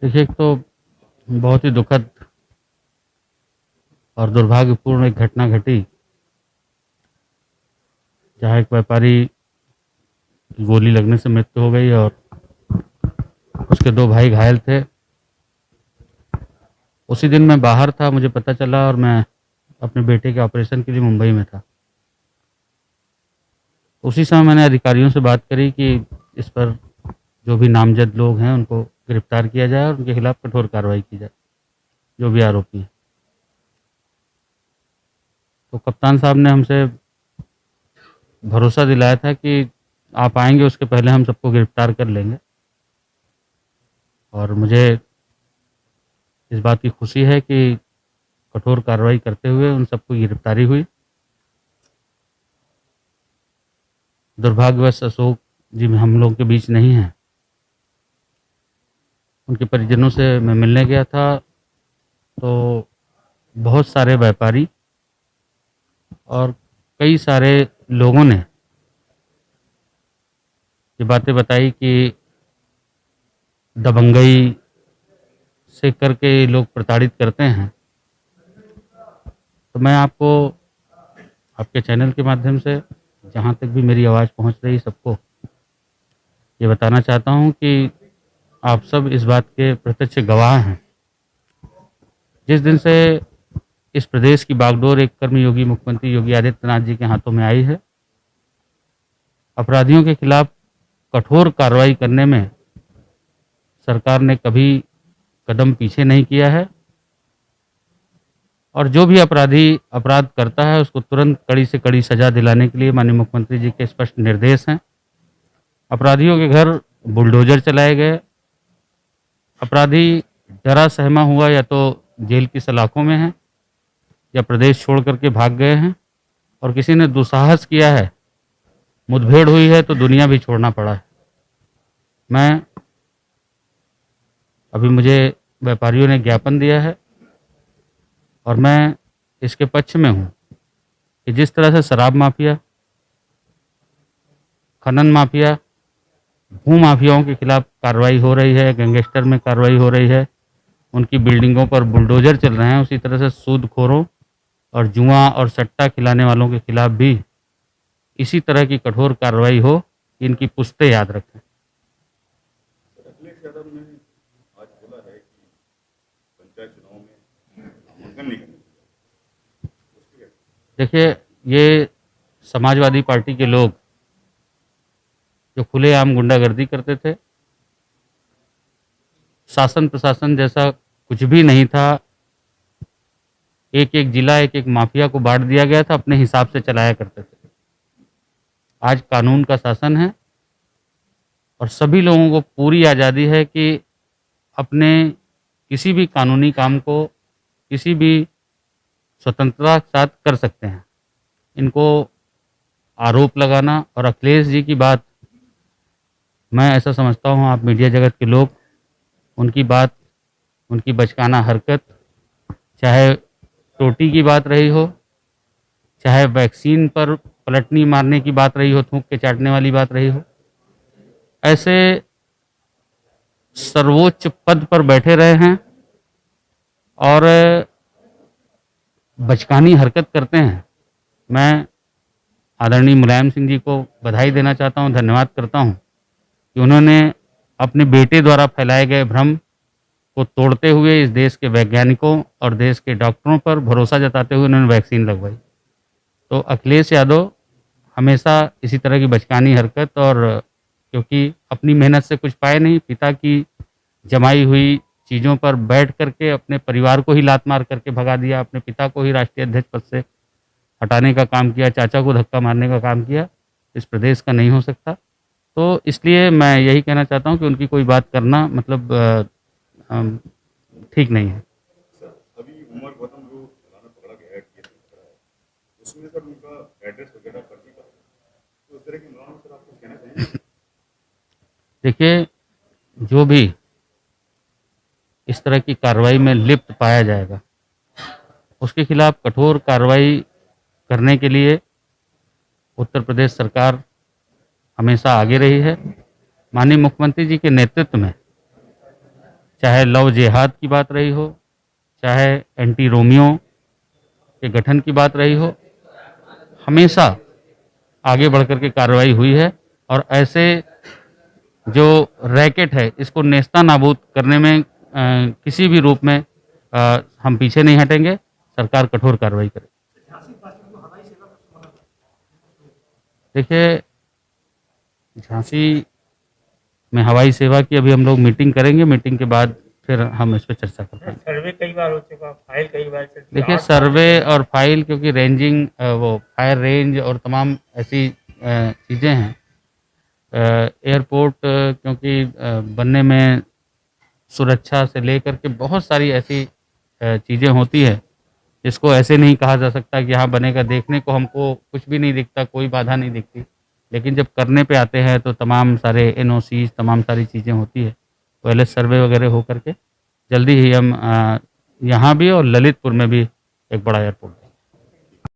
देखिए, एक तो बहुत ही दुखद और दुर्भाग्यपूर्ण एक घटना घटी, जहाँ एक व्यापारी की गोली लगने से मृत्यु हो गई और उसके 2 भाई घायल थे। उसी दिन मैं बाहर था, मुझे पता चला और मैं अपने बेटे के ऑपरेशन के लिए मुंबई में था। उसी समय मैंने अधिकारियों से बात करी कि इस पर जो भी नामजद लोग हैं उनको गिरफ्तार किया जाए और उनके खिलाफ कठोर कार्रवाई की जाए, जो भी आरोपी हैं। तो कप्तान साहब ने हमसे भरोसा दिलाया था कि आप आएंगे उसके पहले हम सबको गिरफ्तार कर लेंगे, और मुझे इस बात की खुशी है कि कठोर कार्रवाई करते हुए उन सबको गिरफ्तारी हुई। दुर्भाग्यवश अशोक जी हम लोगों के बीच नहीं हैं। उनके परिजनों से मैं मिलने गया था तो बहुत सारे व्यापारी और कई सारे लोगों ने ये बातें बताई कि दबंगई से करके ये लोग प्रताड़ित करते हैं। तो मैं आपको आपके चैनल के माध्यम से, जहाँ तक भी मेरी आवाज़ पहुँच रही, सबको ये बताना चाहता हूँ कि आप सब इस बात के प्रत्यक्ष गवाह हैं। जिस दिन से इस प्रदेश की बागडोर एक कर्मयोगी मुख्यमंत्री योगी आदित्यनाथ जी के हाथों में आई है, अपराधियों के खिलाफ कठोर कार्रवाई करने में सरकार ने कभी कदम पीछे नहीं किया है, और जो भी अपराधी अपराध करता है उसको तुरंत कड़ी से कड़ी सजा दिलाने के लिए माननीय मुख्यमंत्री जी के स्पष्ट निर्देश हैं। अपराधियों के घर बुलडोजर चलाए गए। अपराधी डरा सहमा हुआ या तो जेल की सलाखों में है या प्रदेश छोड़ करके भाग गए हैं, और किसी ने दुस्साहस किया है, मुठभेड़ हुई है तो दुनिया भी छोड़ना पड़ा है। अभी मुझे व्यापारियों ने ज्ञापन दिया है और मैं इसके पक्ष में हूँ कि जिस तरह से शराब माफिया, खनन माफिया, भू माफियाओं के खिलाफ कार्रवाई हो रही है, गैंगस्टर में कार्रवाई हो रही है, उनकी बिल्डिंगों पर बुलडोजर चल रहे हैं, उसी तरह से सूदखोरों और जुआ और सट्टा खिलाने वालों के खिलाफ भी इसी तरह की कठोर कार्रवाई हो। इनकी पुश्ते याद रखें। अखिलेश यादव ने आज बोला है कि पंचायत चुनाव में नामांकन नहीं करने। देखिए, ये समाजवादी पार्टी के लोग जो खुलेआम गुंडागर्दी करते थे, शासन प्रशासन जैसा कुछ भी नहीं था, एक एक जिला एक एक माफिया को बांट दिया गया था, अपने हिसाब से चलाया करते थे। आज कानून का शासन है और सभी लोगों को पूरी आज़ादी है कि अपने किसी भी कानूनी काम को किसी भी स्वतंत्रता के साथ कर सकते हैं। इनको आरोप लगाना, और अखिलेश जी की बात, मैं ऐसा समझता हूँ, आप मीडिया जगत के लोग, उनकी बात, उनकी बचकाना हरकत, चाहे टोटी की बात रही हो, चाहे वैक्सीन पर पलटनी मारने की बात रही हो, थूक के चाटने वाली बात रही हो, ऐसे सर्वोच्च पद पर बैठे रहे हैं और बचकानी हरकत करते हैं। मैं आदरणीय मुलायम सिंह जी को बधाई देना चाहता हूं, धन्यवाद करता हूं कि उन्होंने अपने बेटे द्वारा फैलाए गए भ्रम को तोड़ते हुए इस देश के वैज्ञानिकों और देश के डॉक्टरों पर भरोसा जताते हुए उन्होंने वैक्सीन लगवाई। तो अखिलेश यादव हमेशा इसी तरह की बचकानी हरकत, और क्योंकि अपनी मेहनत से कुछ पाए नहीं, पिता की जमाई हुई चीज़ों पर बैठ करके अपने परिवार को ही लात मार करके भगा दिया, अपने पिता को ही राष्ट्रीय अध्यक्ष पद से हटाने का काम किया, चाचा को धक्का मारने का काम किया। इस प्रदेश का नहीं हो सकता। तो इसलिए मैं यही कहना चाहता हूं कि उनकी कोई बात करना मतलब ठीक नहीं है। सर, अभी उमर गौतम जो थाना पकड़ा गया है, केस में पकड़ा है, उसमें सर उनका एड्रेस वगैरह फर्जी था, तो इस तरह के मामलों में सर आप कुछ कहना चाहेंगे? देखिए, जो भी इस तरह की कार्रवाई में लिप्त पाया जाएगा, उसके खिलाफ कठोर कार्रवाई करने के लिए उत्तर प्रदेश सरकार हमेशा आगे रही है। माननीय मुख्यमंत्री जी के नेतृत्व में चाहे लव जिहाद की बात रही हो, चाहे एंटी रोमियो के गठन की बात रही हो, हमेशा आगे बढ़ कर के कार्रवाई हुई है। और ऐसे जो रैकेट है इसको नेस्ता नाबूद करने में किसी भी रूप में हम पीछे नहीं हटेंगे। सरकार कठोर कार्रवाई करे। देखिए, झांसी में हवाई सेवा की अभी हम लोग मीटिंग करेंगे। मीटिंग के बाद फिर हम इस पर चर्चा करते हैं। सर्वे कई बार हो चुका, फाइल कई बार चल चुकी। देखिए, सर्वे और फाइल, क्योंकि रेंजिंग वो फायर रेंज और तमाम ऐसी चीज़ें हैं। एयरपोर्ट क्योंकि बनने में सुरक्षा से लेकर के बहुत सारी ऐसी चीज़ें होती है, जिसको ऐसे नहीं कहा जा सकता कि यहाँ बनेगा। देखने को हमको कुछ भी नहीं दिखता, कोई बाधा नहीं दिखती, लेकिन जब करने पे आते हैं तो तमाम सारे एनओसीज, तमाम सारी चीज़ें होती है। पहले सर्वे वगैरह हो करके जल्दी ही हम यहाँ भी और ललितपुर में भी एक बड़ा एयरपोर्ट